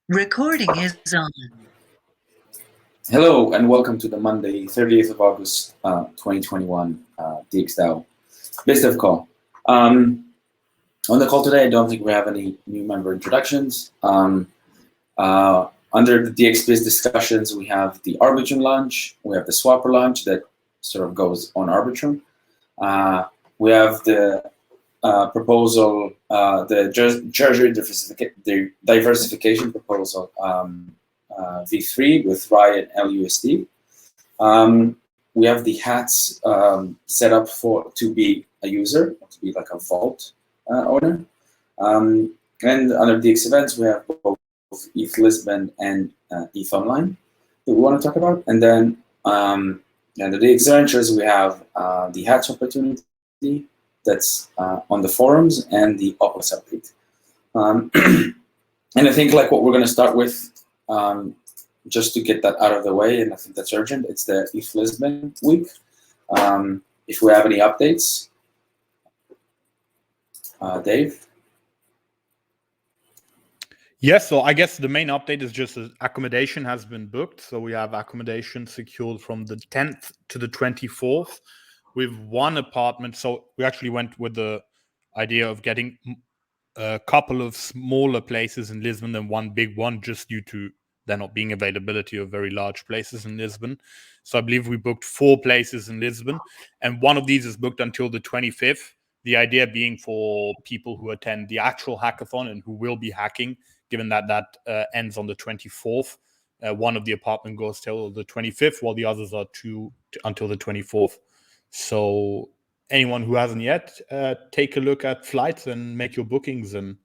Recording is on. Hello and welcome to the Monday, 30th of August, 2021 DXDAO Best of Call. On the call today, I don't think we have any new member introductions. Under the DXbiz discussions, we have the Armature Launch, we have the Swapper Launch that sort of goes on Armature. We have the proposal, the Treasury Diversification proposal, V3 with RAI and LUSD. We have the hats set up to be a user, to be like a vault owner. And under DX events, we have both ETH Lisbon and ETH Online that we want to talk about. And then under DX Ventures, we have the hats opportunity that's on the forums and the Opus update. And I think like what we're going to start with, just to get that out of the way, and I think that's urgent, it's the ETH Lisbon week. If we have any updates, Dave? Yes, so I guess the main update is just that accommodation has been booked. So we have accommodation secured from the 10th to the 24th with one apartment. So we actually went with the idea of getting a couple of smaller places in Lisbon than one big one, just due to there not being availability of very large places in Lisbon. So I believe we booked 4 places in Lisbon, and one of these is booked until the 25th. The idea being for people who attend the actual hackathon and who will be hacking, given that that ends on the 24th. One of the apartment goes till the 25th, while the others are until the 24th. So anyone who hasn't yet, take a look at flights and make your bookings. And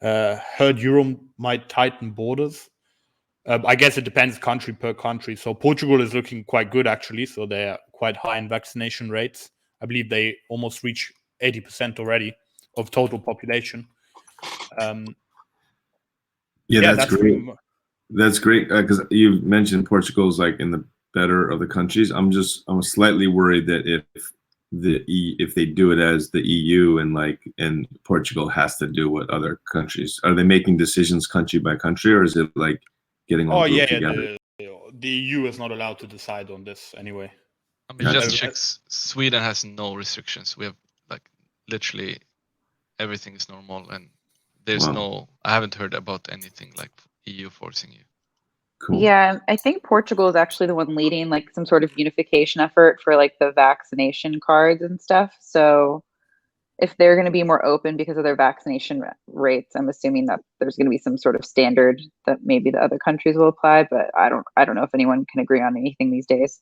heard Europe might tighten borders. I guess it depends country per country. So Portugal is looking quite good, actually. So they're quite high in vaccination rates. I believe they almost reach 80% already of total population. That's great. That's great because you mentioned Portugal's like in the better of the countries. I'm slightly worried that if they do it as the EU and Portugal has to do what other countries are, they making decisions country by country, or is it like getting all together? The EU is not allowed to decide on this anyway. I mean, just check. Sweden has no restrictions. We have like literally everything is normal, and there's I haven't heard about anything like EU forcing you. Cool. Yeah, I think Portugal is actually the one leading like some sort of unification effort for like the vaccination cards and stuff. So if they're going to be more open because of their vaccination rates, I'm assuming that there's going to be some sort of standard that maybe the other countries will apply. But I don't know if anyone can agree on anything these days.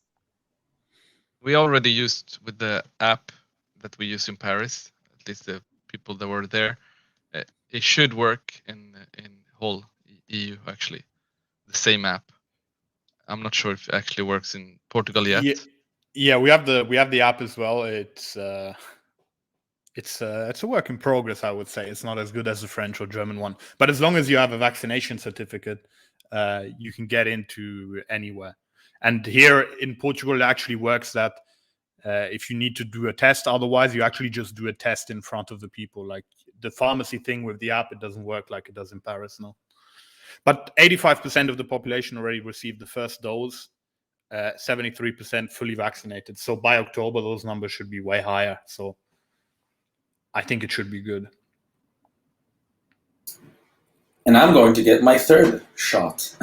We already used with the app that we use in Paris, at least the people that were there. It should work in whole EU actually. The same app. I'm not sure if it actually works in Portugal yet. Yeah, we have the app as well. It's a work in progress, I would say. It's not as good as the French or German one, but as long as you have a vaccination certificate, you can get into anywhere. And here in Portugal, it actually works that if you need to do a test, otherwise you actually just do a test in front of the people. Like the pharmacy thing with the app, it doesn't work like it does in Paris, no. But 85% of the population already received the first dose, 73% fully vaccinated. So by October, those numbers should be way higher. So I think it should be good. And I'm going to get my 3rd shot.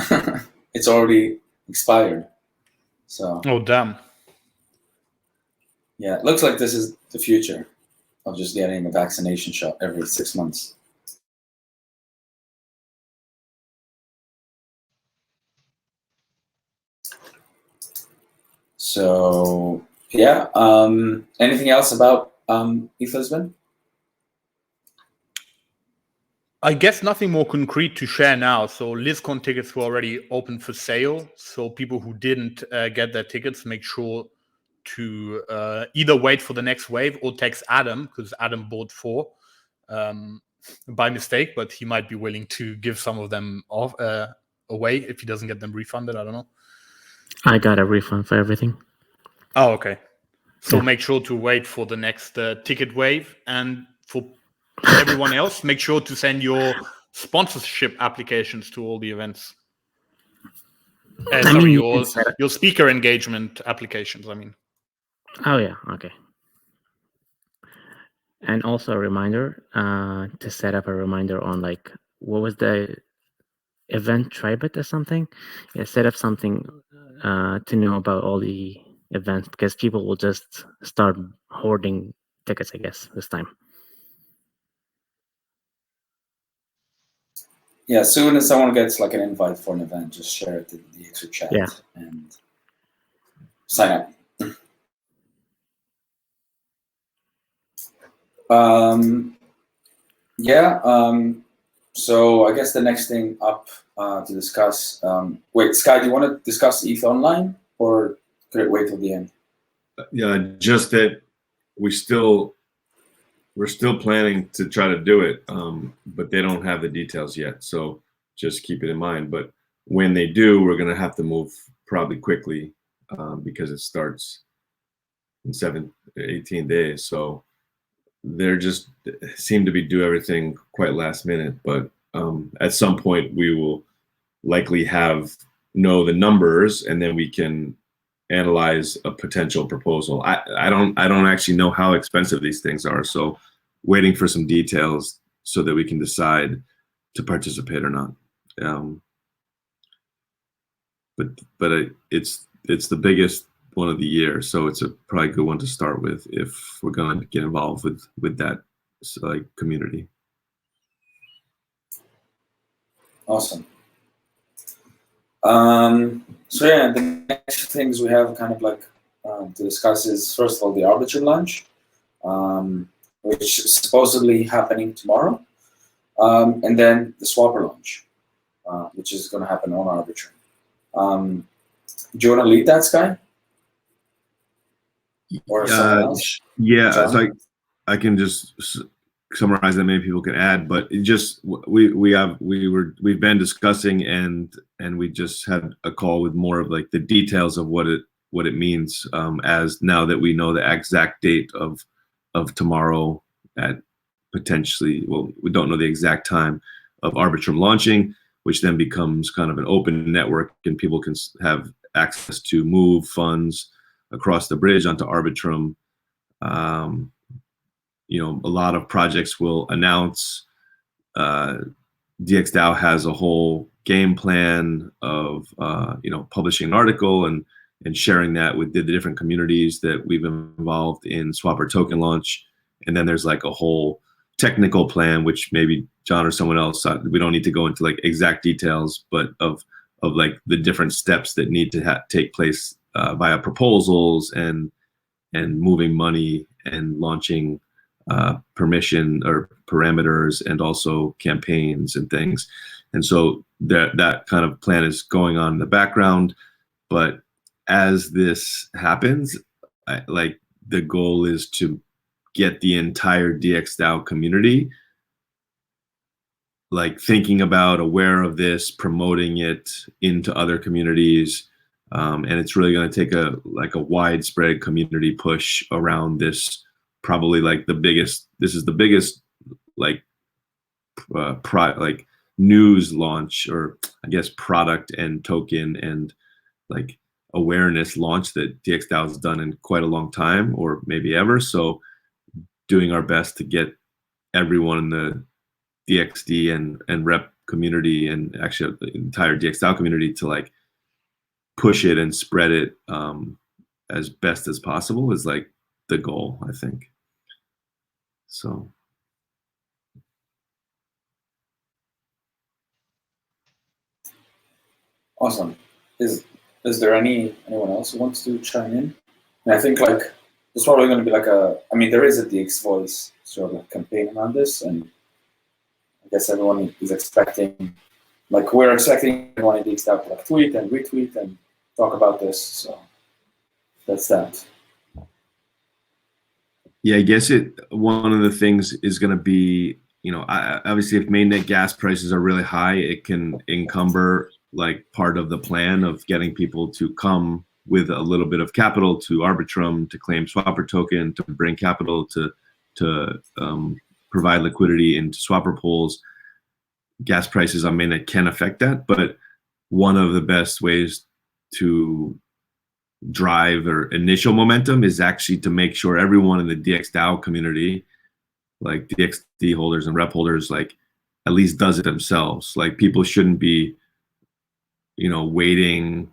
It's already expired. So. Oh, damn. Yeah, it looks like this is the future of just getting a vaccination shot every 6 months. So yeah, anything else about ETH Lisbon? I guess nothing more concrete to share now. So LizCon tickets were already open for sale. So people who didn't get their tickets, make sure to either wait for the next wave or text Adam, because Adam bought 4 by mistake, but he might be willing to give some of them off away if he doesn't get them refunded. I don't know. I got a refund for everything. Oh, okay. So make sure to wait for the next ticket wave, and for everyone else, make sure to send your sponsorship applications to all the events. I Sorry, mean, you can set up- your speaker engagement applications. I mean. Oh yeah, okay. And also a reminder to set up a reminder on like what was the event Tribet or something? Yeah, set up something to know about all the events because people will just start hoarding tickets, I guess, this time. Yeah, as soon as someone gets like an invite for an event, just share it in the extra chat and sign up. So I guess the next thing up to discuss. Wait, Sky, do you want to discuss ETH Online, or could it wait till the end? Yeah, just that we're still planning to try to do it, but they don't have the details yet. So just keep it in mind. But when they do, we're going to have to move probably quickly because it starts in 18 days. So they're just seem to be do everything quite last minute. But at some point, we will likely know the numbers, and then we can analyze a potential proposal. I don't actually know how expensive these things are, so waiting for some details so that we can decide to participate or not. But it's the biggest one of the year, so it's a probably good one to start with if we're going to get involved with that like community. Awesome. So yeah, the next things we have kind of like to discuss is, first of all, the Armature Launch, which is supposedly happening tomorrow, and then the Swapper Launch, which is going to happen on Armature. Do you want to lead that, Sky? Or someone else? Yeah, so I can just summarize that. Maybe people can add, but it just we've been discussing and we just had a call with more of like the details of what it means, as now that we know the exact date of tomorrow at potentially, well, we don't know the exact time of Arbitrum launching, which then becomes kind of an open network and people can have access to move funds across the bridge onto Arbitrum. A lot of projects will announce. DXDAO has a whole game plan of publishing an article and sharing that with the different communities that we've involved in Swapper token launch. And then there's like a whole technical plan, which maybe John or someone else, we don't need to go into like exact details, but of like the different steps that need to take place via proposals and moving money and launching permission or parameters and also campaigns and things. And so that kind of plan is going on in the background. But as this happens, the goal is to get the entire DXDAO community like thinking about, aware of this, promoting it into other communities. And it's really going to take a widespread community push around this. Probably like this is the biggest news launch, or I guess product and token and like awareness launch that DXDAO has done in quite a long time, or maybe ever. So doing our best to get everyone in the DXD and rep community, and actually the entire DXDAO community, to like push it and spread it as best as possible is like the goal, I think. So. Awesome. Is there anyone else who wants to chime in? And I think like there's probably going to be like there is a DX Voice sort of like campaign around this, and I guess everyone is expecting, like we're expecting everyone in DXDAO to like tweet and retweet and talk about this. So that's that. Yeah, I guess one of the things is going to be, obviously if mainnet gas prices are really high, it can encumber like part of the plan of getting people to come with a little bit of capital to Arbitrum to claim Swapper token, to bring capital to provide liquidity into Swapper pools. gas prices on mainnet can affect that, but one of the best ways to drive or initial momentum is actually to make sure everyone in the DXDAO community, like DXD holders and rep holders, like at least does it themselves. Like people shouldn't be, waiting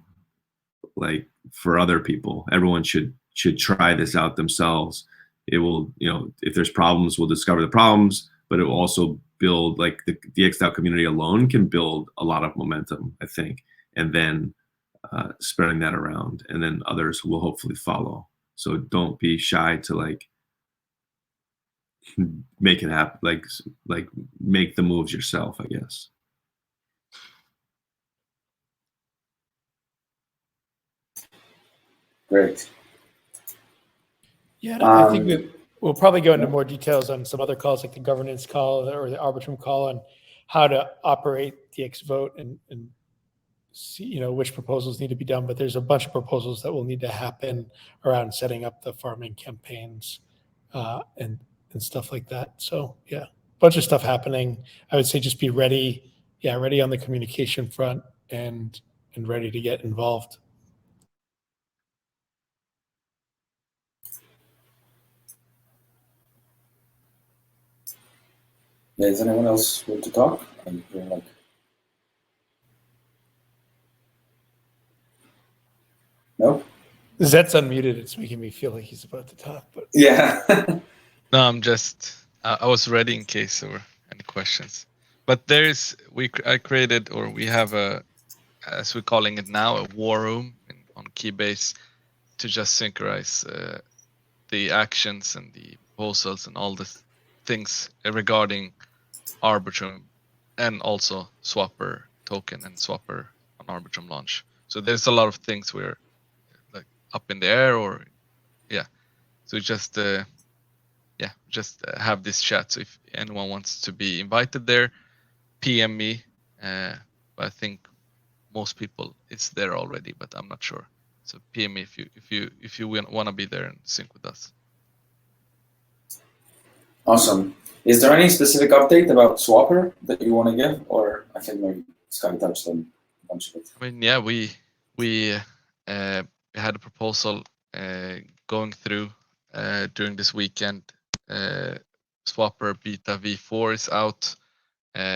like for other people. Everyone should try this out themselves. It will, if there's problems, we'll discover the problems, but it will also build, like the DXDAO community alone can build a lot of momentum, I think, and then spreading that around, and then others will hopefully follow. So don't be shy to like make it happen, like make the moves yourself, I guess. Great. Yeah, I think we'll probably go into more details on some other calls, like the governance call or the Arbitrum call, and how to operate DXVote and see, which proposals need to be done. But there's a bunch of proposals that will need to happen around setting up the farming campaigns and stuff like that. So yeah, a bunch of stuff happening. I would say just be ready. Yeah, ready on the communication front and ready to get involved. Yeah, is anyone else want to talk? No? Zet's unmuted. It's making me feel like he's about to talk. But Yeah. No, I'm just. I was ready in case there were any questions. But I created, or we have as we're calling it now, a war room on Keybase to just synchronize the actions and the proposals and all the things regarding Arbitrum and also Swapper token and Swapper on Arbitrum launch. So there's a lot of things we're like up in the air, or so just have this chat. So if anyone wants to be invited there, PM me. But I think most people it's there already, but I'm not sure. So PM me if you want to be there and sync with us. Awesome. Is there any specific update about Swapper that you want to give, or I think maybe Sky touched on a bunch of it? I mean, yeah, we had a proposal going through during this weekend. Swapper Beta V4 is out,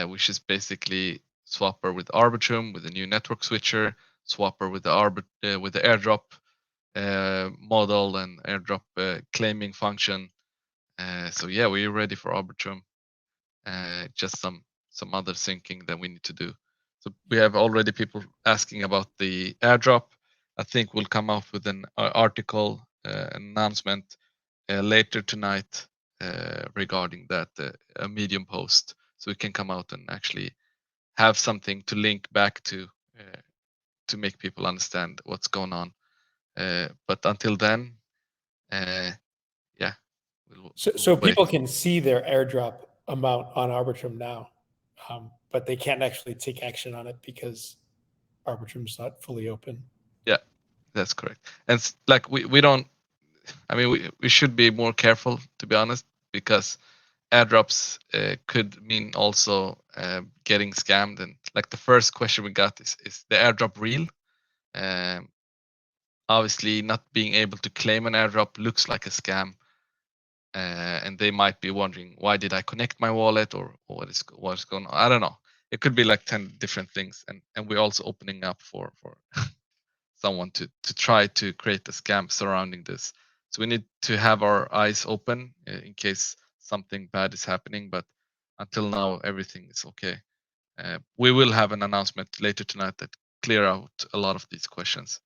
which is basically Swapper with Arbitrum with a new network switcher, Swapper with the airdrop model and airdrop claiming function. So yeah, we're ready for Arbitrum. Just some other syncing that we need to do. So we have already people asking about the airdrop. I think we'll come out with an article announcement later tonight regarding that, a Medium post, so we can come out and actually have something to link back to make people understand what's going on. But until then, So people can see their airdrop amount on Arbitrum now, but they can't actually take action on it because Arbitrum's not fully open. Yeah, that's correct. And like we don't. I mean, we should be more careful, to be honest, because airdrops could mean also getting scammed. And like the first question we got is the airdrop real? Obviously, not being able to claim an airdrop looks like a scam. And they might be wondering, why did I connect my wallet, or what's going on? I don't know. It could be like 10 different things, and we're also opening up for someone to try to create a scam surrounding this. So we need to have our eyes open in case something bad is happening. But until now, everything is okay. We will have an announcement later tonight that clear out a lot of these questions.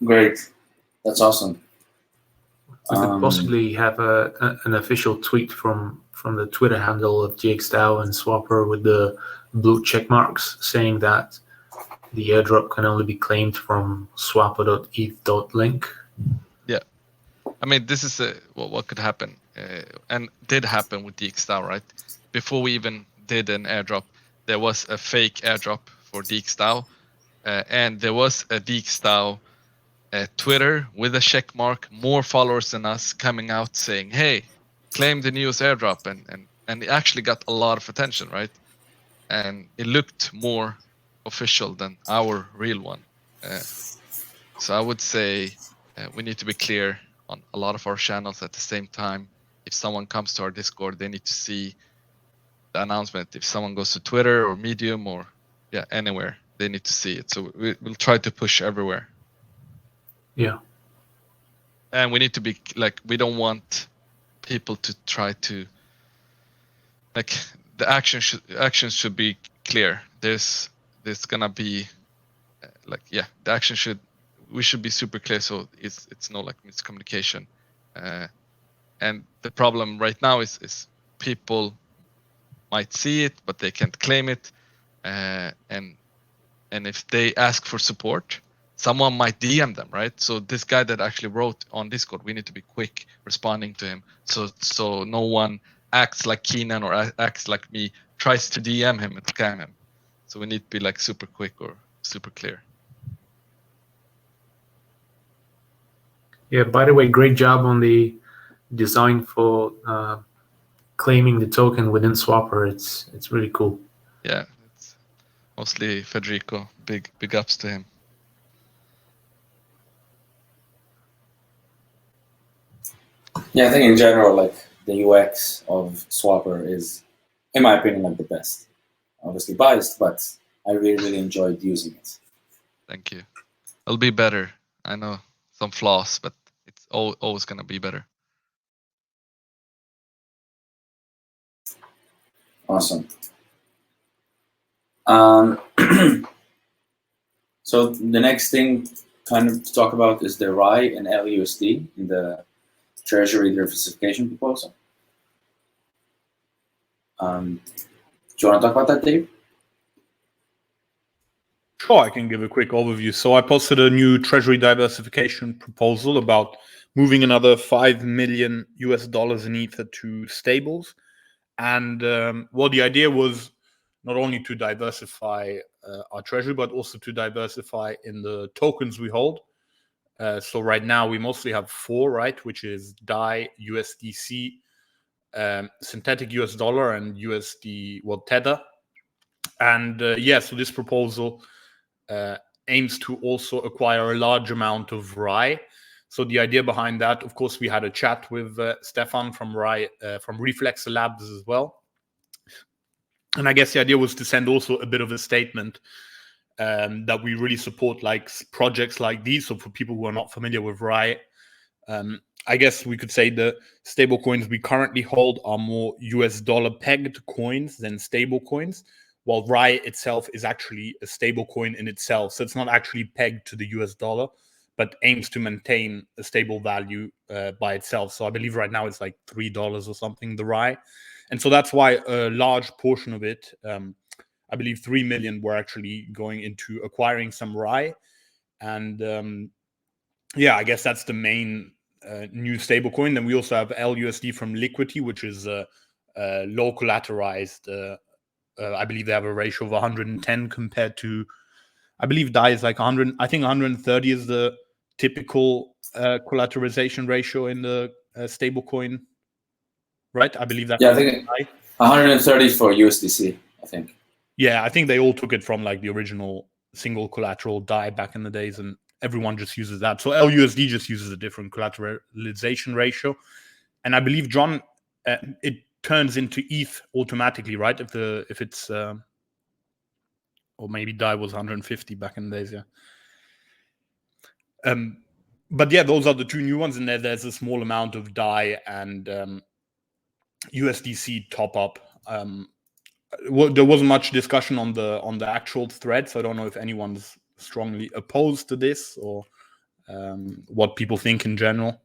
Great. That's awesome. We could possibly have an official tweet from the Twitter handle of DXDAO and Swapper with the blue check marks saying that the airdrop can only be claimed from swapper.eth.link. Yeah. I mean, this is what could happen and did happen with DXDAO, right? Before we even did an airdrop, there was a fake airdrop for DXDAO, and there was a DXDAO Twitter with a check mark, more followers than us, coming out saying, hey, claimed the newest airdrop, and it actually got a lot of attention, right? And it looked more official than our real one. So I would say we need to be clear on a lot of our channels at the same time. If someone comes to our Discord, they need to see the announcement. If someone goes to Twitter or Medium or anywhere, they need to see it. So we'll try to push everywhere. Yeah. And we need to be like, we don't want people to try to, like, the actions should be clear. There's gonna be we should be super clear, so it's no like miscommunication. And the problem right now is people might see it, but they can't claim it. And if they ask for support, someone might DM them, right? So this guy that actually wrote on Discord, we need to be quick responding to him, so no one acts like Keenan or acts like me, tries to DM him and scam him. So we need to be like super quick or super clear. Yeah, by the way, great job on the design for claiming the token within Swapper. It's really cool. Yeah, it's mostly Federico. Big ups to him. Yeah, I think in general, like the UX of Swapper is, in my opinion, like the best. Obviously biased, but I really enjoyed using it. Thank you. It'll be better. I know some flaws, but it's always gonna be better. Awesome. So the next thing kind of to talk about is the RAI and LUSD in the Treasury Diversification proposal. Do you want to talk about that, Dave? Sure, I can give a quick overview. So I posted a new Treasury diversification proposal about moving another $5 million in Ether to stables. And well, the idea was not only to diversify our Treasury, but also to diversify in the tokens we hold. So right now we mostly have 4, right? Which is DAI, USDC, synthetic US dollar, and USD, well, Tether. And so this proposal aims to also acquire a large amount of RAI. So the idea behind that, of course, we had a chat with Stefan from RAI, from Reflex Labs as well. And I guess the idea was to send also a bit of a statement that we really support like projects like these. So for people who are not familiar with RAI, I guess we could say the stable coins we currently hold are more US dollar pegged coins than stable coins, while RAI itself is actually a stable coin in itself. So it's not actually pegged to the US dollar, but aims to maintain a stable value by itself. So I believe right now it's like $3 or something, the RAI. And so that's why a large portion of it, I believe 3 million, were actually going into acquiring some RAI. And I guess that's the main new stablecoin. Then we also have LUSD from Liquidity, which is low collateralized. I believe they have a ratio of 110 compared to, I believe DAI is like 100. I think 130 is the typical collateralization ratio in the stablecoin, right? I believe that's, yeah, I think 130 for USDC, I think. Yeah, I think they all took it from like the original single collateral DAI back in the days, and everyone just uses that. So LUSD just uses a different collateralization ratio. And I believe, John, it turns into ETH automatically, right? If it's or maybe DAI was 150 back in the days, yeah. But yeah, those are the 2 new ones, and there's a small amount of DAI and USDC top up. There wasn't much discussion on the actual thread, so I don't know if anyone's strongly opposed to this or what people think in general.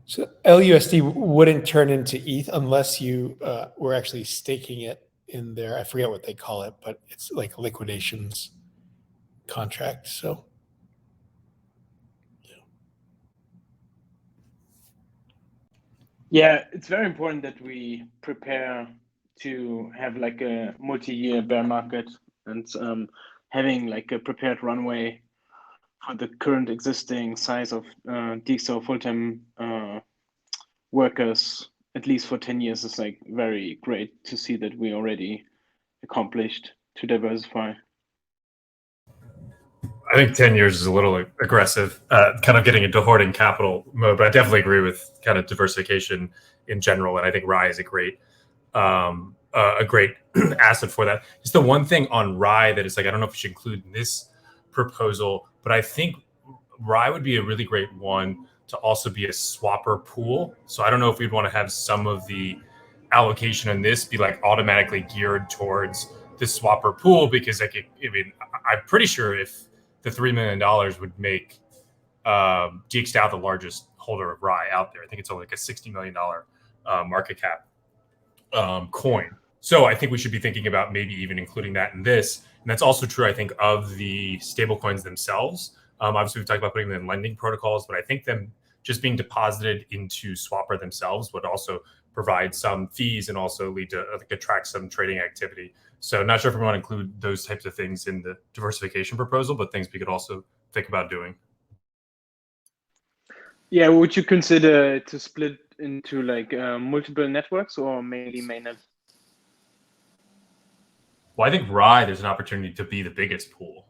So LUSD wouldn't turn into ETH unless you were actually staking it in there. I forget what they call it, but it's like liquidations contract. So yeah, it's very important that we prepare to have like a multi-year bear market and having like a prepared runway for the current existing size of DXO full-time workers at least for 10 years is like very great to see that we already accomplished to diversify. I think 10 years is a little aggressive, kind of getting into hoarding capital mode, but I definitely agree with kind of diversification in general. And I think Rye is a great asset for that. Just the one thing on Rye that is like, I don't know if we should include in this proposal, but I think Rye would be a really great one to also be a swapper pool. So I don't know if we'd want to have some of the allocation on this be like automatically geared towards the swapper pool, because like, I mean, I'm pretty sure if the $3 million would make DXDAO the largest holder of Rye out there. I think it's only like a $60 million market cap coin. So I think we should be thinking about maybe even including that in this. And that's also true, I think, of the stable coins themselves. Obviously, we've talked about putting them in lending protocols, but I think them just being deposited into Swapper themselves would also provide some fees and also lead to attract some trading activity. So not sure if we want to include those types of things in the diversification proposal, but things we could also think about doing. Yeah, would you consider to split into like multiple networks or mainly mainnet? Well, I think Rye, there's an opportunity to be the biggest pool.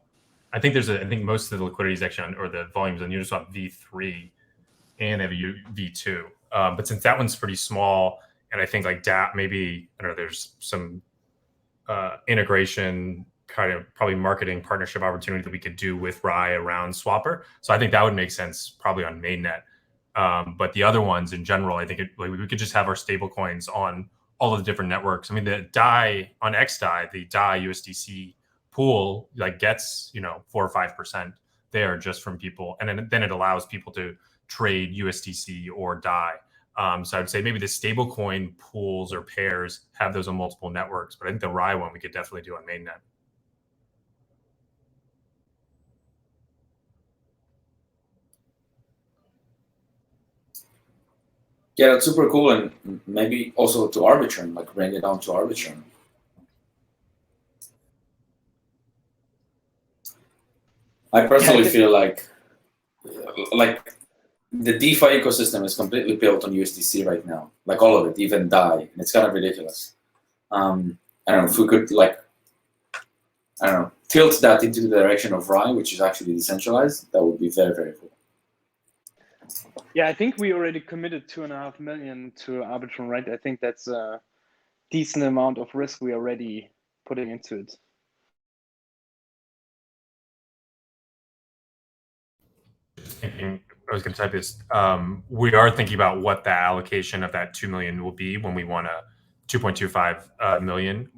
I think most of the liquidity is actually or the volumes on Uniswap V3 and they have a V2. But since that one's pretty small, and I think like DApp, maybe, I don't know, there's some integration, kind of probably marketing partnership opportunity that we could do with Rye around Swapper. So I think that would make sense probably on mainnet. But the other ones in general, I think we could just have our stable coins on all of the different networks. I mean, the DAI on XDAI, the DAI USDC pool, like gets 4 or 5% there just from people, and then it allows people to trade USDC or DAI. So I would say maybe the stablecoin pools or pairs have those on multiple networks, but I think the Rye one we could definitely do on mainnet. Yeah, that's super cool, and maybe also to Arbitrum, like bring it down to Arbitrum. I personally feel like the DeFi ecosystem is completely built on USDC right now, like all of it, even DAI, and it's kind of ridiculous. I don't know if we could tilt that into the direction of Rye, which is actually decentralized. That would be very, very cool. Yeah, I think we already committed 2.5 million to Arbitrum, right? I think that's a decent amount of risk we are already putting into it. I was going to type this. We are thinking about what the allocation of that 2 million will be when we want a 2.25 million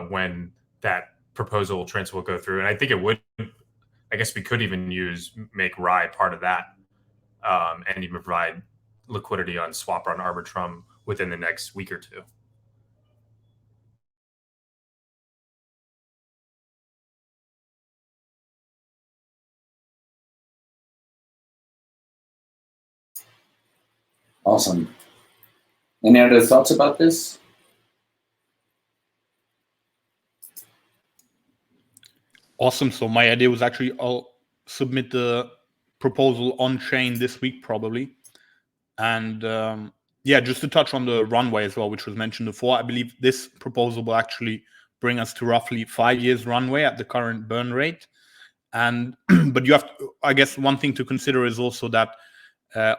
when that proposal transfer will go through. And I think it would, I guess we could even make Rye part of that and even provide liquidity on Swapper on Arbitrum within the next week or two. Awesome. Any other thoughts about this? Awesome. So my idea was actually I'll submit the proposal on chain this week probably. And yeah, just to touch on the runway as well, which was mentioned before, I believe this proposal will actually bring us to roughly 5 years runway at the current burn rate. And but you have to, I guess one thing to consider is also that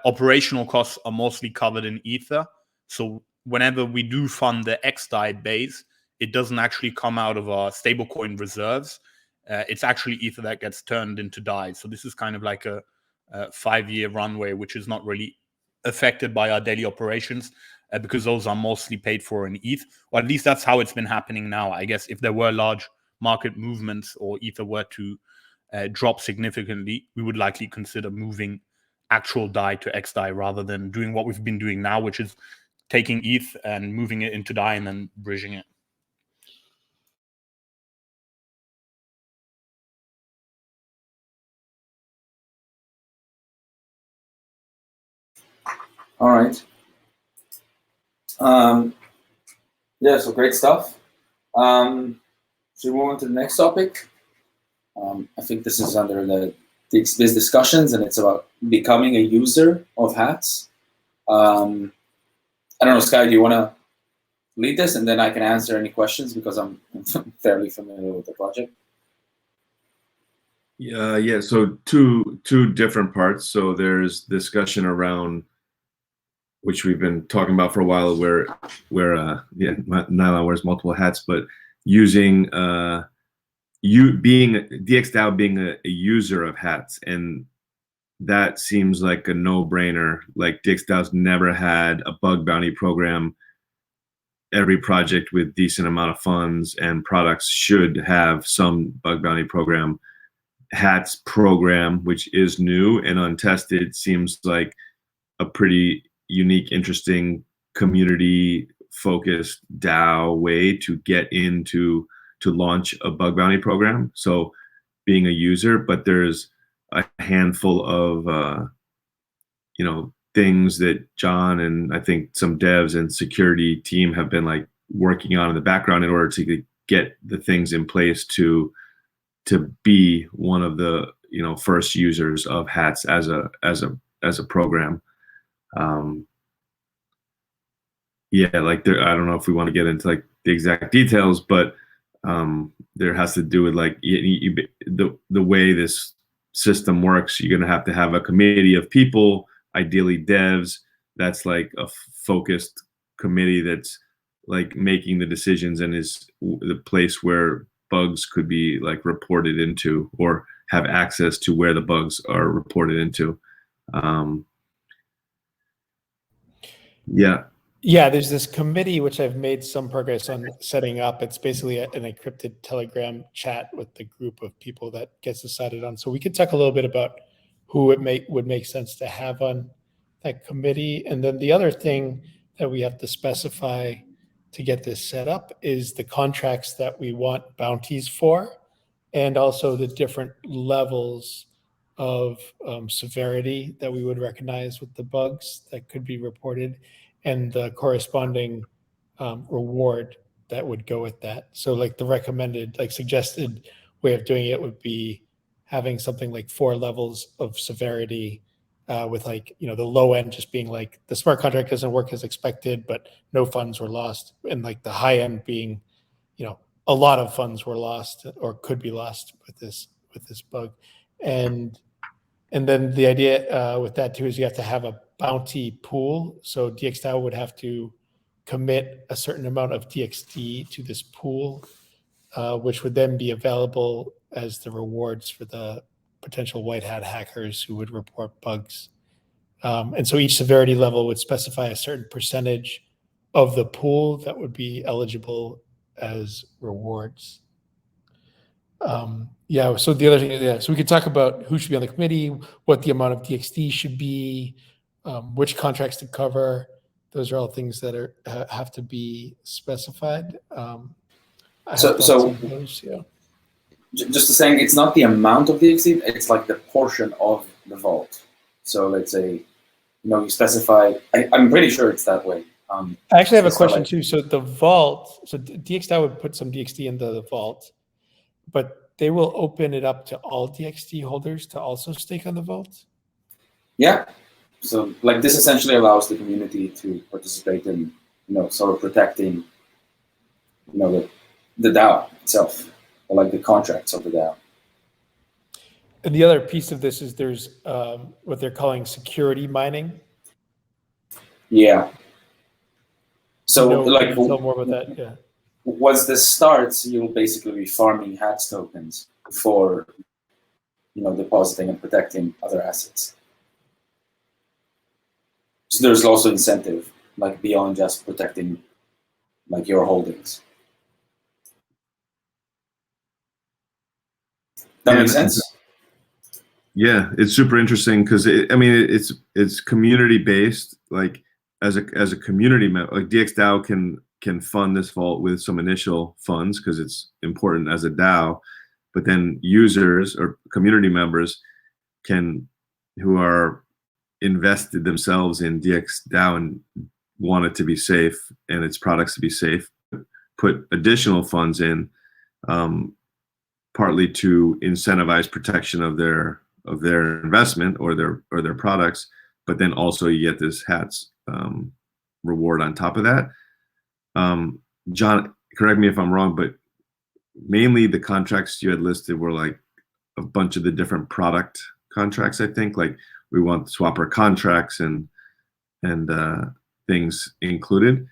operational costs are mostly covered in Ether. So whenever we do fund the XDAI base, it doesn't actually come out of our stablecoin reserves. It's actually Ether that gets turned into DAI. So this is kind of like a 5-year runway, which is not really affected by our daily operations because those are mostly paid for in ETH. Or at least that's how it's been happening now. I guess if there were large market movements or Ether were to drop significantly, we would likely consider moving actual DAI to XDAI rather than doing what we've been doing now, which is taking ETH and moving it into DAI and then bridging it. All right. Yeah, so great stuff. So we move on to the next topic. I think this is under the DXbiz discussions, and it's about becoming a user of hats. I don't know, Sky, do you want to lead this, and then I can answer any questions because I'm fairly familiar with the project. Yeah. So two different parts. So there's discussion around, which we've been talking about for a while, where Nylon wears multiple hats, but using DXDAO being a user of hats, and that seems like a no-brainer. Like DXDAO's never had a bug bounty program. Every project with decent amount of funds and products should have some bug bounty program. Hats program, which is new and untested, seems like a pretty unique, interesting, community-focused DAO way to get into to launch a bug bounty program. So being a user, but there's a handful of things that John and I think some devs and security team have been like working on in the background in order to get the things in place to be one of the first users of hats as a program. Like there, I don't know if we want to get into like the exact details, but there has to do with like the way this system works. You're going to have a committee of people, ideally devs, that's like a focused committee that's like making the decisions and is the place where bugs could be like reported into or have access to where the bugs are reported into. Yeah, there's this committee which I've made some progress on setting up. It's basically an encrypted Telegram chat with the group of people that gets decided on. So we could talk a little bit about who would make sense to have on that committee. And then the other thing that we have to specify to get this set up is the contracts that we want bounties for, and also the different levels of severity that we would recognize with the bugs that could be reported, and the corresponding reward that would go with that. So like the recommended, like suggested way of doing it would be having something like 4 levels of severity with like, the low end just being like the smart contract doesn't work as expected, but no funds were lost. And like the high end being, a lot of funds were lost or could be lost with this bug. And then the idea with that too is you have to have a bounty pool. So DXDAO would have to commit a certain amount of DXD to this pool, which would then be available as the rewards for the potential white hat hackers who would report bugs. And so each severity level would specify a certain percentage of the pool that would be eligible as rewards. So the other thing, so we could talk about who should be on the committee, what the amount of DXD should be, which contracts to cover. Those are all things that have to be specified. So just saying, it's not the amount of DXD, it's like the portion of the vault. So let's say, you specify, I'm pretty sure it's that way. I actually have a question too. So the vault, so DXDAO would put some DXD into the vault, but they will open it up to all DXD holders to also stake on the vault? Yeah. So like this essentially allows the community to participate in, sort of protecting, the DAO itself, or like the contracts of the DAO. And the other piece of this is there's what they're calling security mining. Yeah. So like, tell more about that. Yeah. Once this starts, you'll basically be farming HATS tokens for, depositing and protecting other assets. So there's also incentive, like beyond just protecting, like your holdings. That makes sense? Yeah, it's super interesting because it's community based. Like as a community member, like DXDAO can fund this vault with some initial funds because it's important as a DAO, but then users or community members who are invested themselves in DXDAO and want it to be safe and its products to be safe, put additional funds in, partly to incentivize protection of their investment or their products, but then also you get this HATS reward on top of that. John, correct me if I'm wrong, but mainly the contracts you had listed were like a bunch of the different product contracts. I think like we want swapper contracts and things included.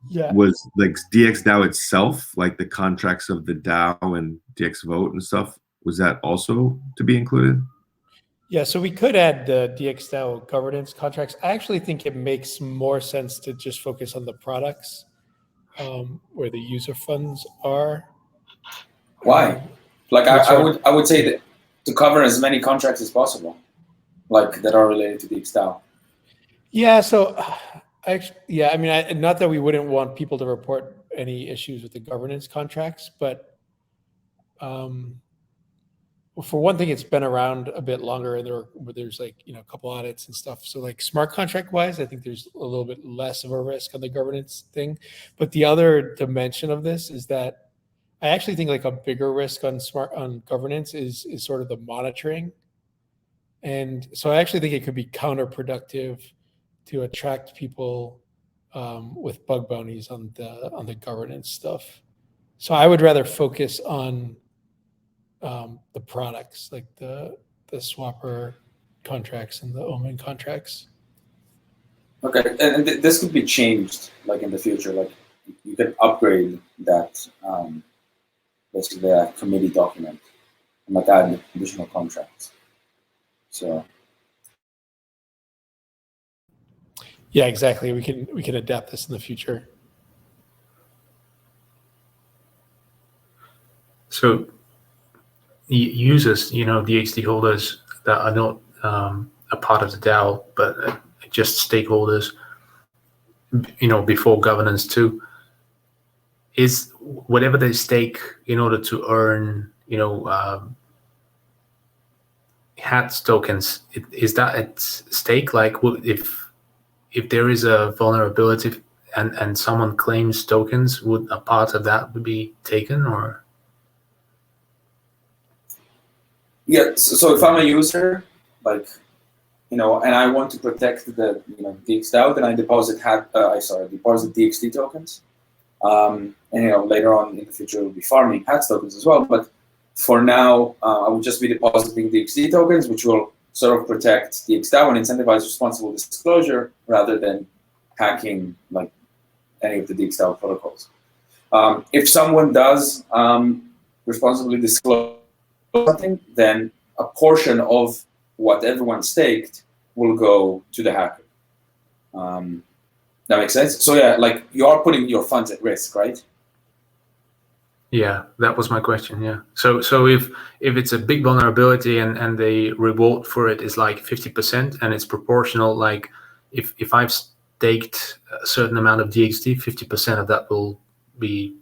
Yeah. Was like DXDAO itself, like the contracts of the DAO and DXVote and stuff, was that also to be included? Yeah, so we could add the DXDAO governance contracts. I actually think it makes more sense to just focus on the products where the user funds are. Why? Like I would say that to cover as many contracts as possible, like that are related to DXDAO. Yeah, so I mean, not that we wouldn't want people to report any issues with the governance contracts, but well, for one thing, it's been around a bit longer, and there's like a couple audits and stuff. So like smart contract wise, I think there's a little bit less of a risk on the governance thing. But the other dimension of this is that I actually think like a bigger risk on governance is sort of the monitoring. And so I actually think it could be counterproductive to attract people with bug bounties on the governance stuff. So I would rather focus on the products, like the swapper contracts and the Omen contracts. Okay, and this could be changed, like in the future. Like you could upgrade that, basically that committee document, and like add additional contracts. So. Yeah, exactly. We can adapt this in the future. So users, DXD holders that are not a part of the DAO, but just stakeholders, before governance too, is whatever they stake in order to earn, HATS tokens, is that at stake? Like if there is a vulnerability and someone claims tokens, would a part of that be taken or? Yeah, so if I'm a user, like, and I want to protect the, DXDAO, then I deposit DXD tokens. And, later on in the future, we'll be farming HATS tokens as well. But for now, I will just be depositing DXD tokens, which will sort of protect DXDAO and incentivize responsible disclosure rather than hacking like any of the DXDAO protocols. If someone does responsibly disclose something, then a portion of what everyone staked will go to the hacker. That makes sense? So yeah, like you are putting your funds at risk, right? Yeah, that was my question. Yeah. So if it's a big vulnerability and the reward for it is like 50% and it's proportional, like if I've staked a certain amount of DXD, 50% of that will be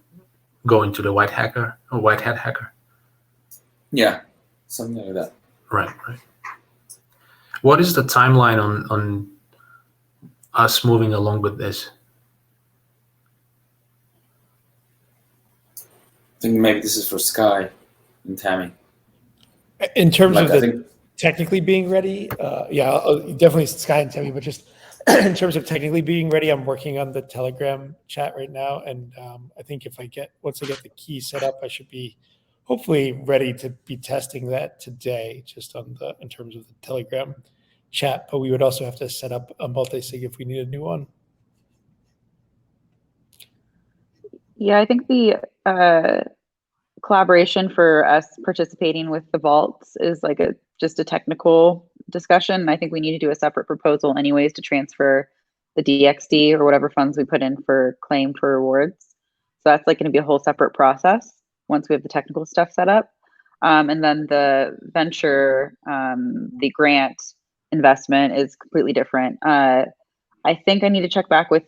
going to the white hacker or white hat hacker. Yeah, something like that. Right. What is the timeline on us moving along with this? I think maybe this is for Sky and Tammy. In terms of technically being ready, definitely Sky and Tammy, but just in terms of technically being ready, I'm working on the Telegram chat right now. And I think once I get the key set up, I should be hopefully ready to be testing that today, just in terms of the Telegram chat. But we would also have to set up a multi-sig if we need a new one. Yeah, I think the collaboration for us participating with the vaults is like just a technical discussion. I think we need to do a separate proposal anyways to transfer the DXD or whatever funds we put in for claim for rewards. So that's like going to be a whole separate process once we have the technical stuff set up. And then the venture, the grant investment is completely different. I think I need to check back with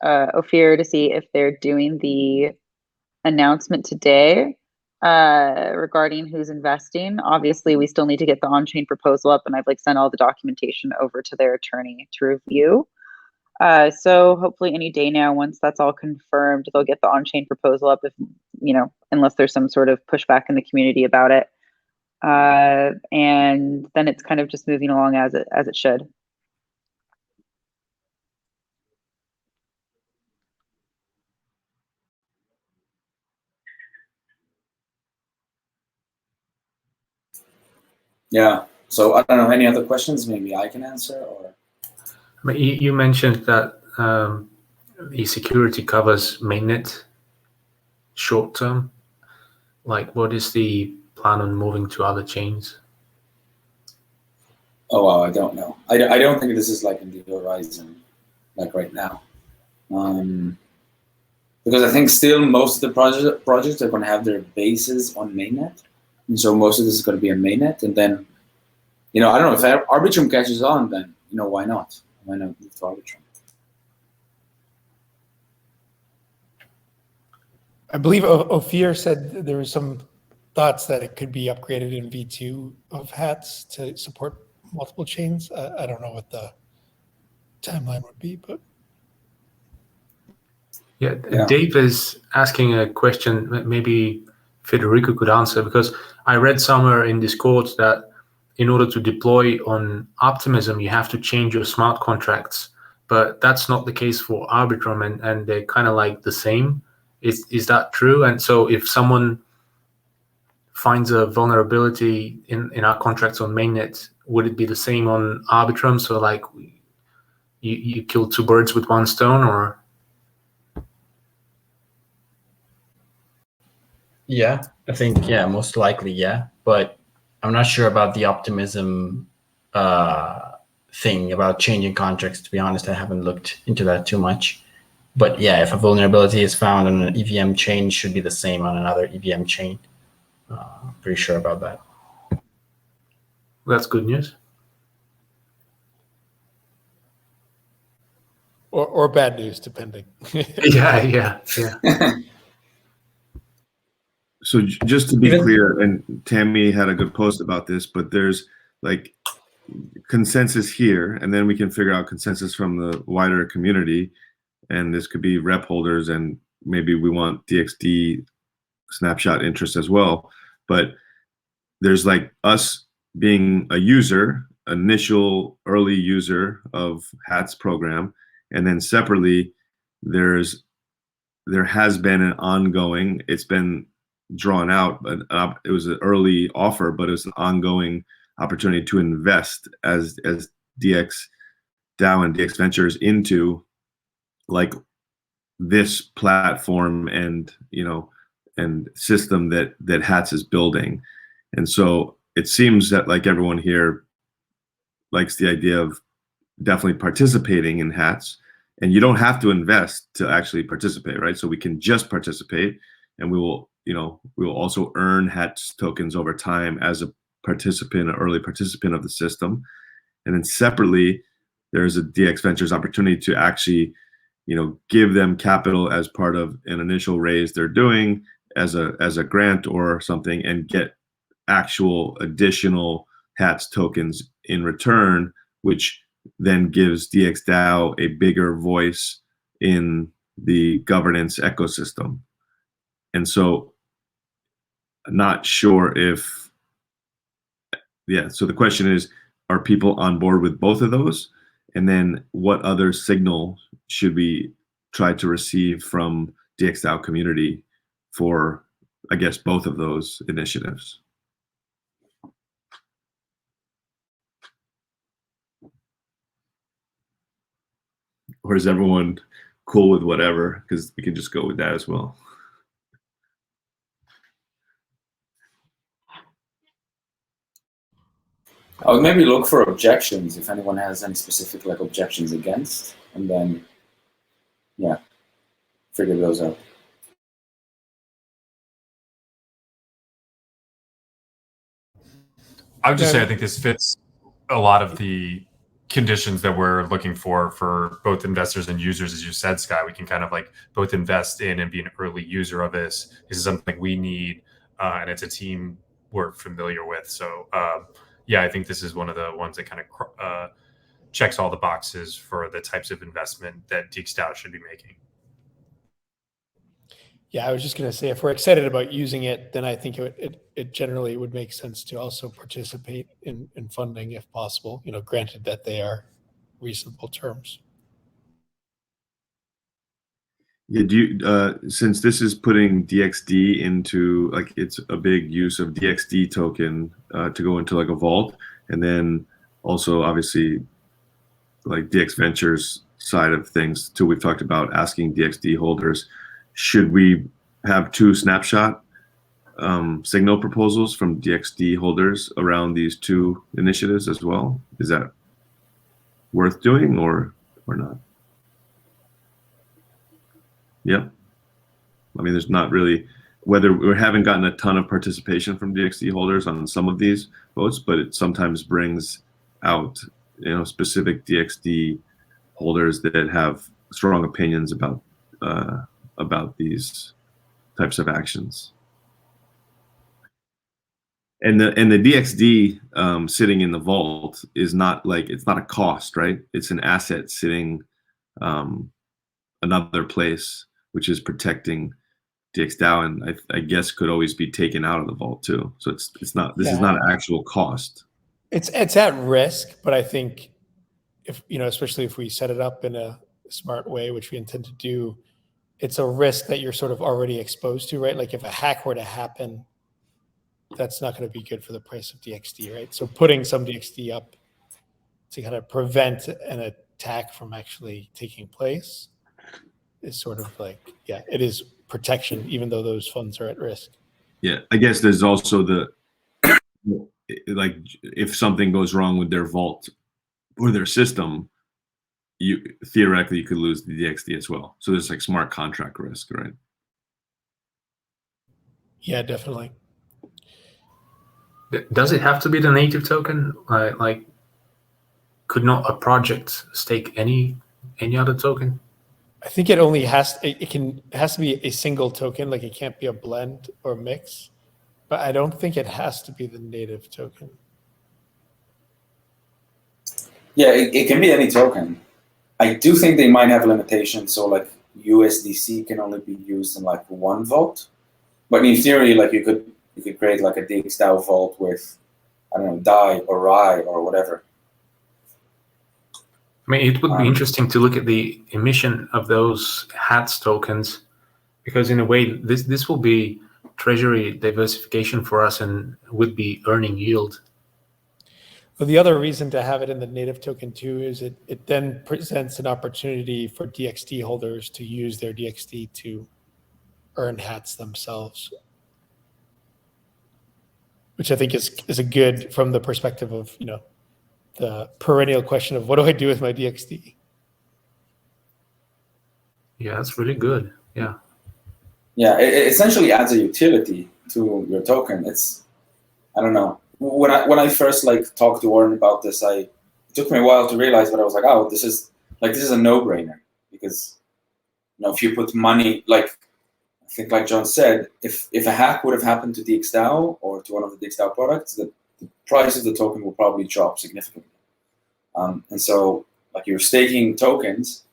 Ophir to see if they're doing the announcement today regarding who's investing. Obviously, we still need to get the on-chain proposal up, and I've sent all the documentation over to their attorney to review. So hopefully any day now, once that's all confirmed, they'll get the on-chain proposal up, if unless there's some sort of pushback in the community about it. And then it's kind of just moving along as it should. Yeah. So I don't know. Any other questions? Maybe I can answer. Or But you mentioned that the security covers mainnet short term. Like, what is the plan on moving to other chains? oh wow, I don't know. I don't think this is like in the horizon, like right now. Because I think still most of the projects are going to have their bases on mainnet, and so most of this is going to be on mainnet. And then, I don't know, if Arbitrum catches on, then why not? Why not move to Arbitrum? I believe Ophir said there were some thoughts that it could be upgraded in V2 of HATS to support multiple chains. I don't know what the timeline would be, but yeah. Dave is asking a question that maybe Federico could answer, because I read somewhere in Discord that in order to deploy on Optimism, you have to change your smart contracts, but that's not the case for Arbitrum, and they're kind of like the same. Is that true? And so if someone finds a vulnerability in our contracts on mainnet, would it be the same on Arbitrum? So like you kill two birds with one stone, or? Yeah, I think, most likely, yeah. But I'm not sure about the Optimism thing about changing contracts. To be honest, I haven't looked into that too much. But yeah, if a vulnerability is found on an EVM chain, it should be the same on another EVM chain. Pretty sure about that. That's good news. or bad news, depending. Yeah. So just to be clear, and Tammy had a good post about this, but there's like consensus here, and then we can figure out consensus from the wider community. And this could be rep holders, and maybe we want DXD snapshot interest as well. But there's like us being a user, initial early user of HATS program, and then separately, there has been an ongoing, it's been drawn out, but it was an early offer, but it was an ongoing opportunity to invest as DX DAO and DX Ventures into like this platform and and system that HATS is building. And so it seems that like everyone here likes the idea of definitely participating in HATS, and you don't have to invest to actually participate, right? So we can just participate, and we will also earn HATS tokens over time as a participant, an early participant of the system. And then separately, there's a DX Ventures opportunity to actually, give them capital as part of an initial raise they're doing as a grant or something, and get actual additional HATS tokens in return, which then gives DXDAO a bigger voice in the governance ecosystem. And so not sure if, so the question is, are people on board with both of those? And then what other signal should we try to receive from DXDAO community for, I guess, both of those initiatives? Or is everyone cool with whatever? Because we can just go with that as well. I would maybe look for objections if anyone has any specific objections against, and then figure those out. I would just say I think this fits a lot of the conditions that we're looking for both investors and users. As you said, Sky, we can kind of both invest in and be an early user of this. This is something we need, and it's a team we're familiar with. So I think this is one of the ones that kind of checks all the boxes for the types of investment that DXDAO should be making. Yeah, I was just going to say, if we're excited about using it, then I think it generally would make sense to also participate in funding if possible, granted that they are reasonable terms. Yeah, do you, since this is putting DXD into, like, it's a big use of DXD token to go into like a vault, and then also obviously like DX Ventures side of things too, we've talked about asking DXD holders, should we have 2 snapshot signal proposals from DXD holders around these 2 initiatives as well? Is that worth doing or not? Yep. I mean, there's not really, whether we haven't gotten a ton of participation from DXD holders on some of these votes, but it sometimes brings out, you know, specific DXD holders that have strong opinions about these types of actions. And the DXD sitting in the vault is not like, it's not a cost, right? It's an asset sitting another place, which is protecting DXDAO, and I guess could always be taken out of the vault too. So it's not, this is not an actual cost. It's at risk, but I think if, you know, especially if we set it up in a smart way, which we intend to do, it's a risk that you're sort of already exposed to, right? Like if a hack were to happen, that's not going to be good for the price of DXD, right? So putting some DXD up to kind of prevent an attack from actually taking place is sort of like, yeah, it is protection, even though those funds are at risk. Yeah, I guess there's also the, like, if something goes wrong with their vault or their system, you theoretically could lose the DXD as well. So there's like smart contract risk, right? Yeah, definitely. Does it have to be the native token? Like, could not a project stake any other token? I think it only has, it has to be a single token, like it can't be a blend or mix, but I don't think it has to be the native token. Yeah, it can be any token. I do think they might have limitations. So like USDC can only be used in like 1 vault, but in theory, like you could create like a DXDAO vault with, I don't know, DAI or RAI or whatever. I mean, it would be interesting to look at the emission of those HATS tokens, because in a way, this will be Treasury diversification for us and would be earning yield. Well, the other reason to have it in the native token too is it then presents an opportunity for DXD holders to use their DXD to earn HATS themselves, which I think is a good from the perspective of, you know, the perennial question of what do I do with my DXD? Yeah, that's really good. Yeah. Yeah, it essentially adds a utility to your token. It's, I don't know. When I first like talked to Warren about this, it took me a while to realize, but I was like, oh, this is a no-brainer, because, you know, if you put money, like I think like John said, if a hack would have happened to DXDAO or to one of the DXDAO products, the price of the token will probably drop significantly. And so like you're staking tokens,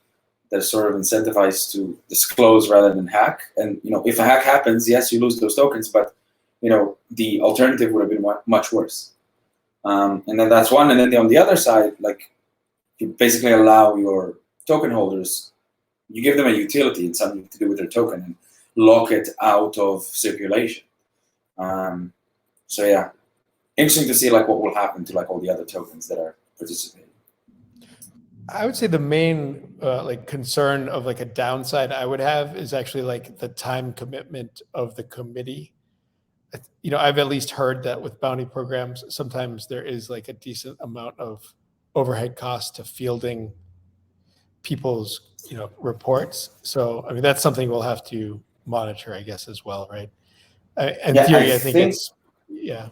they're sort of incentivized to disclose rather than hack. And, you know, if a hack happens, yes, you lose those tokens, but, you know, the alternative would have been much worse. And then that's one. And then on the other side, like you basically allow your token holders, you give them a utility and something to do with their token and lock it out of circulation. So yeah, interesting to see like what will happen to like all the other tokens that are participating. I would say the main like concern of like a downside I would have is actually like the time commitment of the committee. You know, I've at least heard that with bounty programs, sometimes there is like a decent amount of overhead cost to fielding people's, you know, reports. So, I mean, that's something we'll have to monitor, I guess, as well, right? In theory, I think it's, yeah.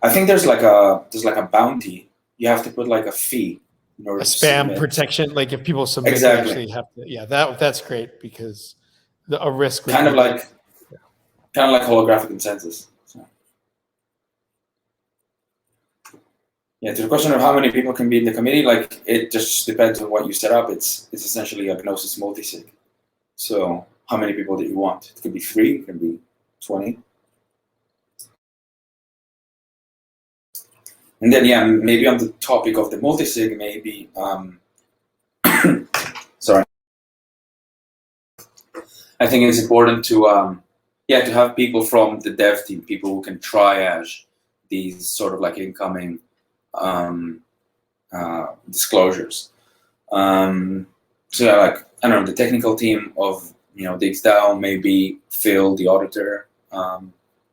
I think there's like a bounty. You have to put like a fee. A spam protection, like if people submit, exactly. They actually have to, yeah, that's great, because a risk kind of like holographic consensus. So. Yeah, to the question of how many people can be in the committee, like it just depends on what you set up. It's essentially a Gnosis multisig. So how many people do you want? It could be 3, it can be 20. And then, yeah, maybe on the topic of the multisig, maybe, sorry. I think it's important to to have people from the dev team, people who can triage these sort of like incoming disclosures. So yeah, like I don't know, the technical team of DXDAO, maybe Phil, the auditor.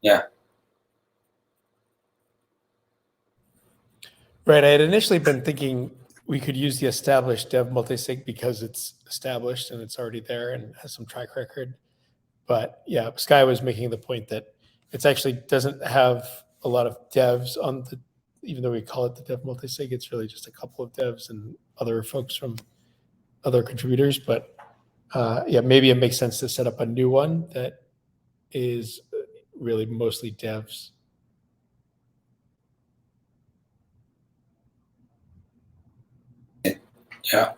Yeah. Right. I had initially been thinking we could use the established dev multisig because it's established and it's already there and has some track record. But yeah, Sky was making the point that it's actually doesn't have a lot of devs on the, even though we call it the dev multisig, it's really just a couple of devs and other folks from other contributors. But yeah, maybe it makes sense to set up a new one that is really mostly devs. Yeah.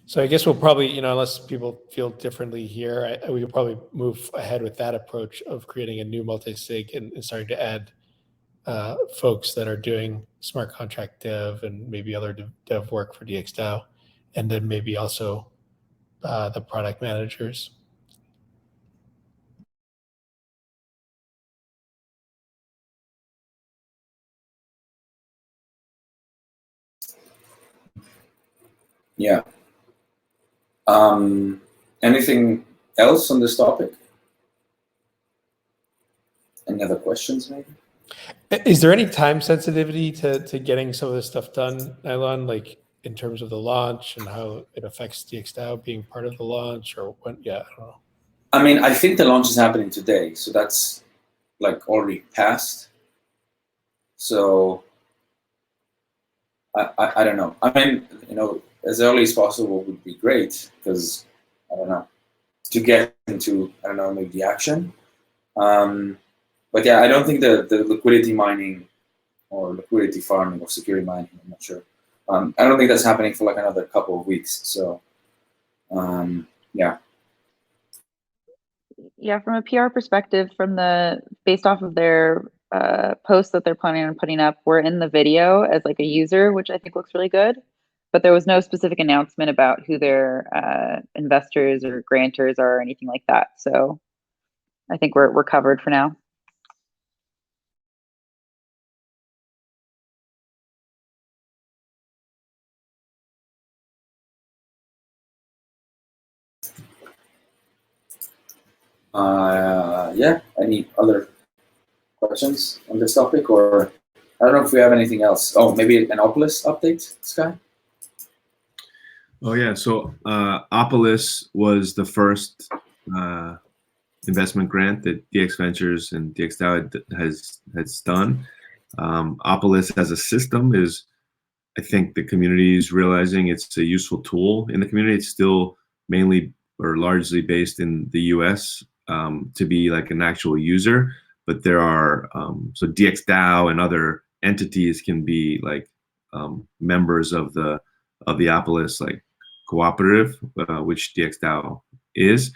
So I guess we'll probably, unless people feel differently here, we could probably move ahead with that approach of creating a new multi-sig and starting to add folks that are doing smart contract dev and maybe other dev work for DXDAO, and then maybe also the product managers. Yeah. Anything else on this topic? Any other questions, maybe? Is there any time sensitivity to getting some of this stuff done, Nylon, like in terms of the launch and how it affects DXDAO being part of the launch, or when? Yeah, I don't know. I mean, I think the launch is happening today, so that's like already passed. So I don't know. I mean, as early as possible would be great because I don't know, to get into maybe the action. But yeah, I don't think the liquidity mining or liquidity farming or security mining, I'm not sure. I don't think that's happening for like another couple of weeks. So yeah. Yeah, from a PR perspective, based off of their posts that they're planning on putting up, we're in the video as like a user, which I think looks really good. But there was no specific announcement about who their investors or grantors are or anything like that. So I think we're covered for now. Yeah, any other questions on this topic, or I don't know if we have anything else. Oh, maybe an Opolis update, Sky? Oh yeah, so Opolis was the first investment grant that DX Ventures and DXDAO has done. Opolis as a system is, I think the community is realizing it's a useful tool in the community. It's still mainly or largely based in the US to be like an actual user, but there are, so DXDAO and other entities can be like members of the Opolis like cooperative, which DXDAO is.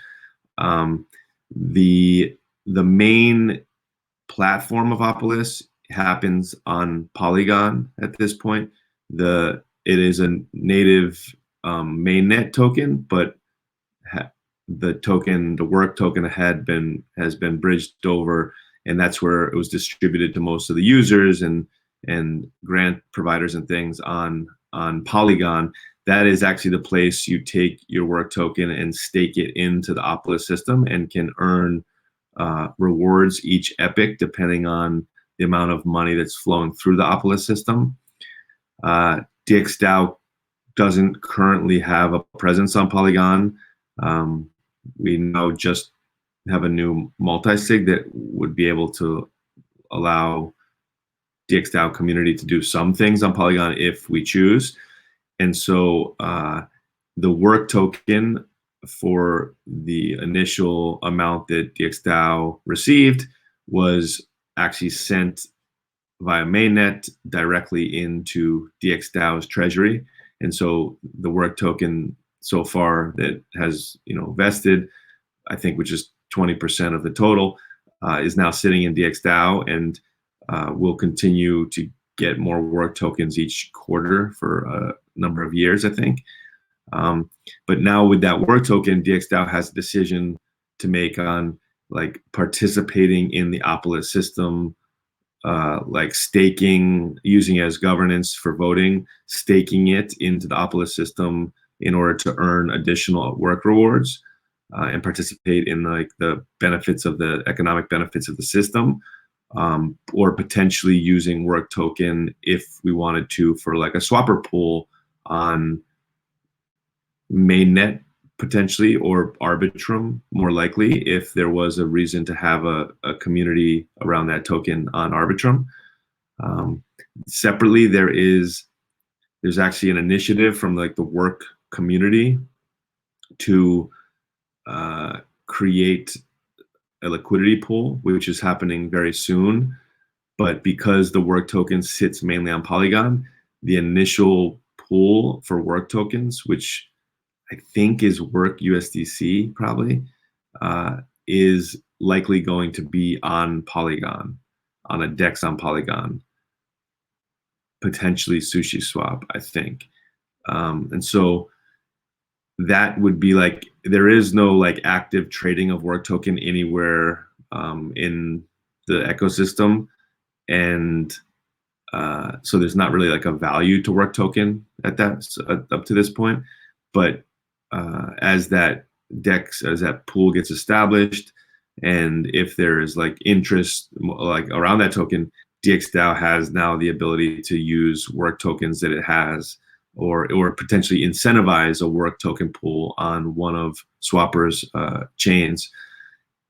The main platform of Opolis happens on Polygon at this point. It is a native mainnet token, but the work token has been bridged over, and that's where it was distributed to most of the users and grant providers and things on Polygon. That is actually the place you take your work token and stake it into the Opolis system and can earn rewards each epoch depending on the amount of money that's flowing through the Opolis system. DXDAO doesn't currently have a presence on Polygon. We now just have a new multi-sig that would be able to allow DXDAO community to do some things on Polygon if we choose. And so the work token for the initial amount that DXDAO received was actually sent via mainnet directly into DXDAO's treasury. And so the work token so far that has vested, I think, which is 20% of the total, is now sitting in DXDAO and will continue to get more work tokens each quarter for a number of years, I think. But now with that work token, DXDAO has a decision to make on like participating in the Opolis system, like staking, using it as governance for voting, staking it into the Opolis system in order to earn additional work rewards, and participate in like the benefits of the economic benefits of the system, or potentially using work token if we wanted to for like a swapper pool on mainnet potentially, or Arbitrum more likely if there was a reason to have a community around that token on Arbitrum. Separately, there's actually an initiative from like the work community to create a liquidity pool, which is happening very soon. But because the work token sits mainly on Polygon, the initial pool for work tokens, which I think is work USDC probably, is likely going to be on Polygon, on a DEX on Polygon, potentially SushiSwap, I think. And so that would be like, there is no like active trading of work token anywhere in the ecosystem. And so there's not really like a value to work token at that up to this point. But as that DEX, as that pool gets established, and if there is like interest like around that token, DXDAO has now the ability to use work tokens that it has, or potentially incentivize a work token pool on one of Swapper's chains.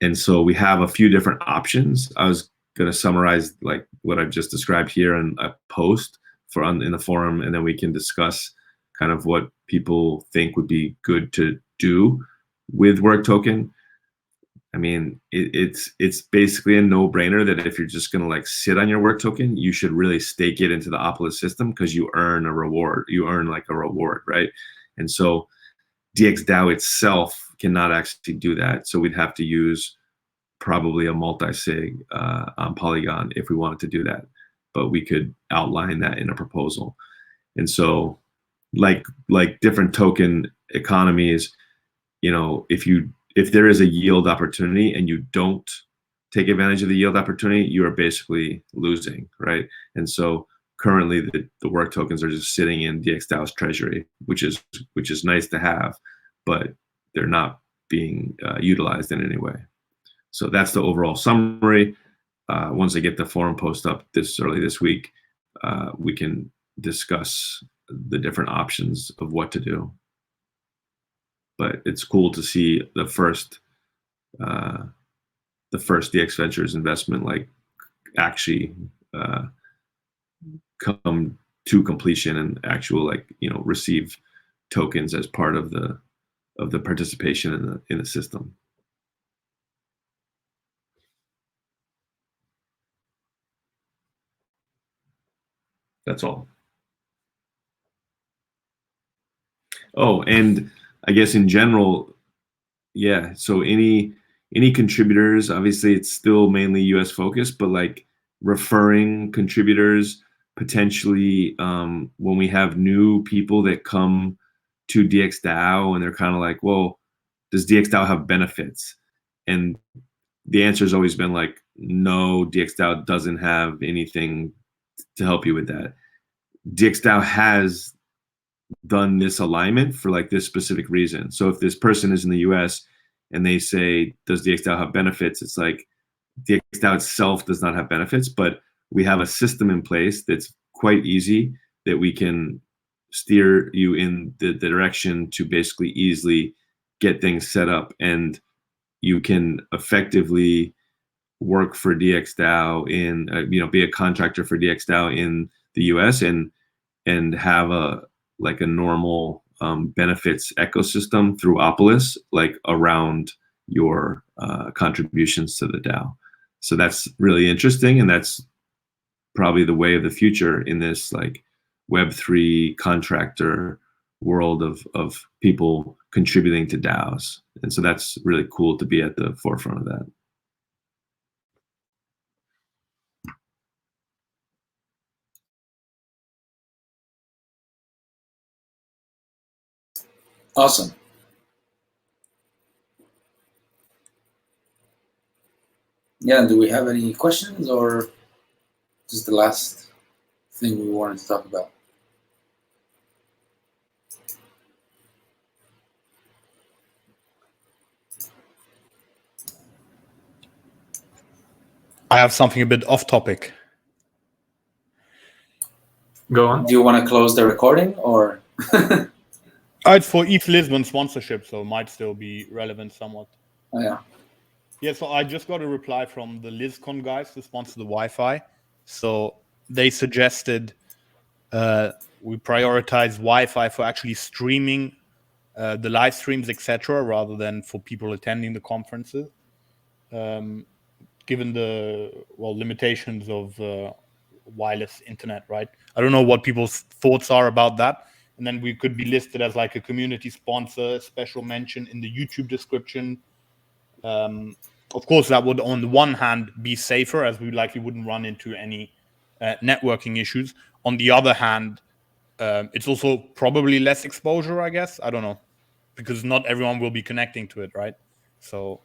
And so we have a few different options. I was going to summarize like what I've just described here in a post in the forum, and then we can discuss kind of what people think would be good to do with work token. I mean, it's basically a no-brainer that if you're just going to like sit on your work token, you should really stake it into the Opolis system, because you earn a reward. You earn like a reward, right? And so DXDAO itself cannot actually do that. So we'd have to use probably a multi-sig on Polygon if we wanted to do that. But we could outline that in a proposal. And so like different token economies, you know, if there is a yield opportunity and you don't take advantage of the yield opportunity, you are basically losing, right? And so currently the work tokens are just sitting in DXDAO's treasury, which is nice to have, but they're not being utilized in any way. So that's the overall summary. Once I get the forum post up early this week, we can discuss the different options of what to do. But it's cool to see the first DX Ventures investment like actually come to completion and actual like, you know, receive tokens as part of the participation in the system. That's all. Oh, and I guess in general, yeah, so any contributors, obviously it's still mainly US focused, but like referring contributors, potentially when we have new people that come to DXDAO and they're kind of like, well, does DXDAO have benefits? And the answer has always been like, no, DXDAO doesn't have anything to help you with that. DXDAO has done this alignment for like this specific reason. So if this person is in the US and they say, does DXDAO have benefits? It's like DXDAO itself does not have benefits, but we have a system in place that's quite easy that we can steer you in the direction to basically easily get things set up, and you can effectively work for DXDAO in, you know, be a contractor for DXDAO in the US and have a normal benefits ecosystem through Opolis, like around your contributions to the DAO. So that's really interesting, and that's probably the way of the future in this like Web3 contractor world of people contributing to DAOs. And so that's really cool to be at the forefront of that. Awesome. Yeah, do we have any questions, or just the last thing we wanted to talk about? I have something a bit off topic. Go on. Do you want to close the recording, or? It's for ETH Lisbon sponsorship, so it might still be relevant somewhat. Oh, yeah. Yeah, so I just got a reply from the LizCon guys to sponsor the Wi-Fi. So they suggested we prioritize Wi-Fi for actually streaming the live streams, etc., rather than for people attending the conferences. Given the limitations of wireless internet, right? I don't know what people's thoughts are about that. And then we could be listed as like a community sponsor, special mention in the YouTube description. Of course, that would on the one hand be safer, as we likely wouldn't run into any networking issues. On the other hand, it's also probably less exposure, I guess. I don't know, because not everyone will be connecting to it, right? So,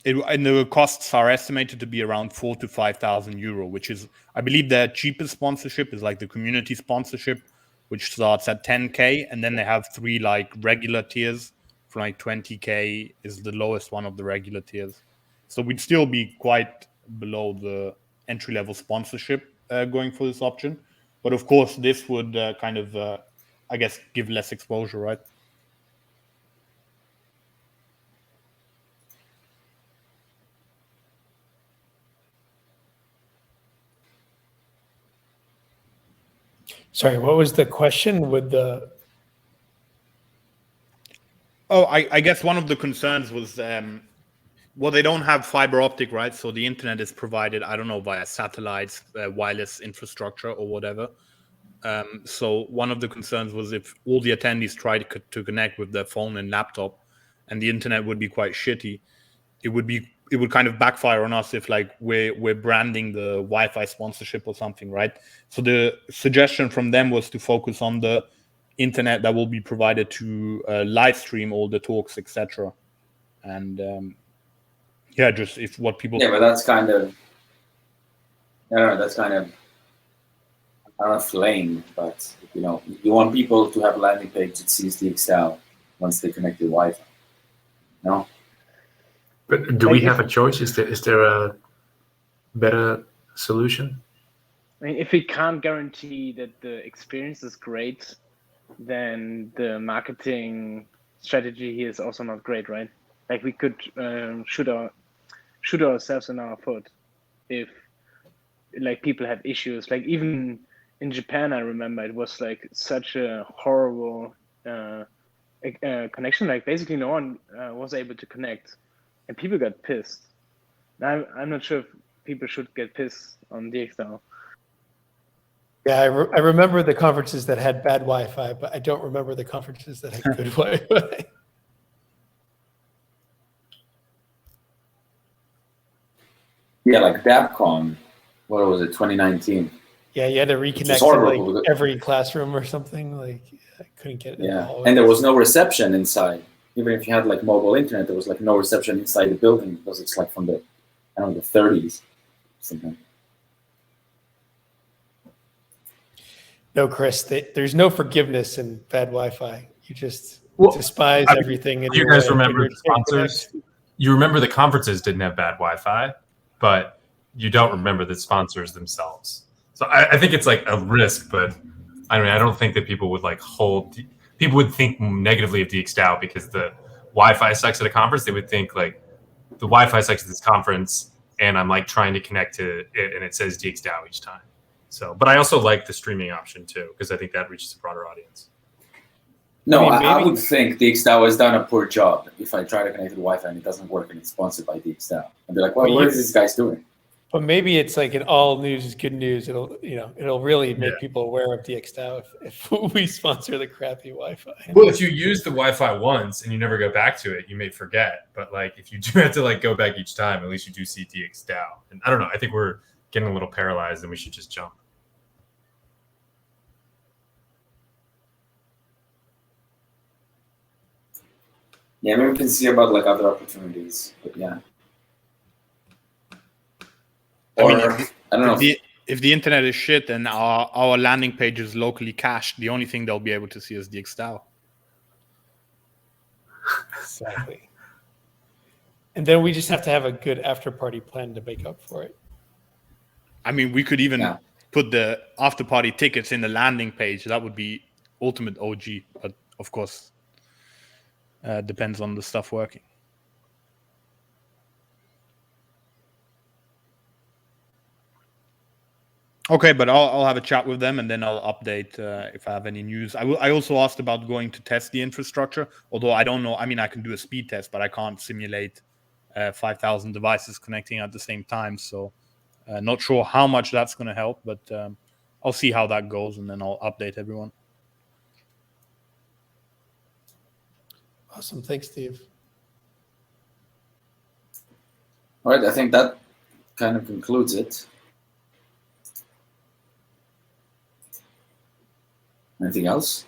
and the costs are estimated to be around 4,000 to 5,000 euro, which is, I believe, their cheapest sponsorship is like the community sponsorship, which starts at 10K, and then they have 3 like regular tiers. For like 20K is the lowest one of the regular tiers. So we'd still be quite below the entry-level sponsorship going for this option. But of course, this would kind of, I guess, give less exposure, right? Sorry, what was the question with the... Oh, I guess one of the concerns was, they don't have fiber optic, right? So the internet is provided, I don't know, via satellites, wireless infrastructure or whatever. So one of the concerns was if all the attendees tried to connect with their phone and laptop and the internet would be quite shitty, it would kind of backfire on us if like we're branding the Wi-Fi sponsorship or something, right? So the suggestion from them was to focus on the internet that will be provided to live stream all the talks, etc. And yeah, just if what people... Yeah, but that's kind of... I don't know, that's kind of... I don't know if lame, but you know, you want people to have a landing page that sees DXL once they connect to Wi-Fi. No? But do we have a choice? Is there a better solution? I mean, if we can't guarantee that the experience is great, then the marketing strategy here is also not great, right? Like we could shoot ourselves in our foot if like people have issues. Like even in Japan, I remember it was like such a horrible connection. Like basically no one was able to connect, and people got pissed. Now, I'm not sure if people should get pissed on DXL. Yeah, I remember the conferences that had bad Wi-Fi, but I don't remember the conferences that had good Wi-Fi. Yeah, like DAPCon, what was it, 2019? Yeah, you had to reconnect to like every classroom or something. Like I couldn't get it. Yeah, and there was no reception inside. Even if you had like mobile internet, there was like no reception inside the building because it's like from the, I don't know, the 30s, something. No, Chris, there's no forgiveness in bad Wi-Fi. You just despise everything. You guys remember the sponsors? You remember the conferences didn't have bad Wi-Fi, but you don't remember the sponsors themselves. So I think it's like a risk, but I mean, I don't think that people would like people would think negatively of DXDAO because the Wi-Fi sucks at a conference. They would think like the Wi-Fi sucks at this conference and I'm like trying to connect to it and it says DXDAO each time. So, but I also like the streaming option too, because I think that reaches a broader audience. No, I would think DXDAO has done a poor job if I try to connect to the Wi-Fi and it doesn't work and it's sponsored by DXDAO. I'd be like, well, what is this guy's doing? But maybe it's like in all news is good news. It'll really make people aware of DXDAO if we sponsor the crappy Wi-Fi. Well, if you use the Wi-Fi once and you never go back to it, you may forget. But like if you do have to like go back each time, at least you do see DXDAO. And I don't know. I think we're getting a little paralyzed and we should just jump. Yeah, maybe we can see about like other opportunities, but yeah. Or, I don't know. If the internet is shit and our landing page is locally cached, the only thing they'll be able to see is DXDAO. Exactly. And then we just have to have a good after party plan to make up for it. I mean, we could even put the after party tickets in the landing page. That would be ultimate OG, but of course, depends on the stuff working. Okay, but I'll have a chat with them and then I'll update if I have any news. I also asked about going to test the infrastructure, although I don't know. I mean, I can do a speed test, but I can't simulate 5,000 devices connecting at the same time. So not sure how much that's going to help, but I'll see how that goes and then I'll update everyone. Awesome. Thanks, Steve. All right, I think that kind of concludes it. Anything else?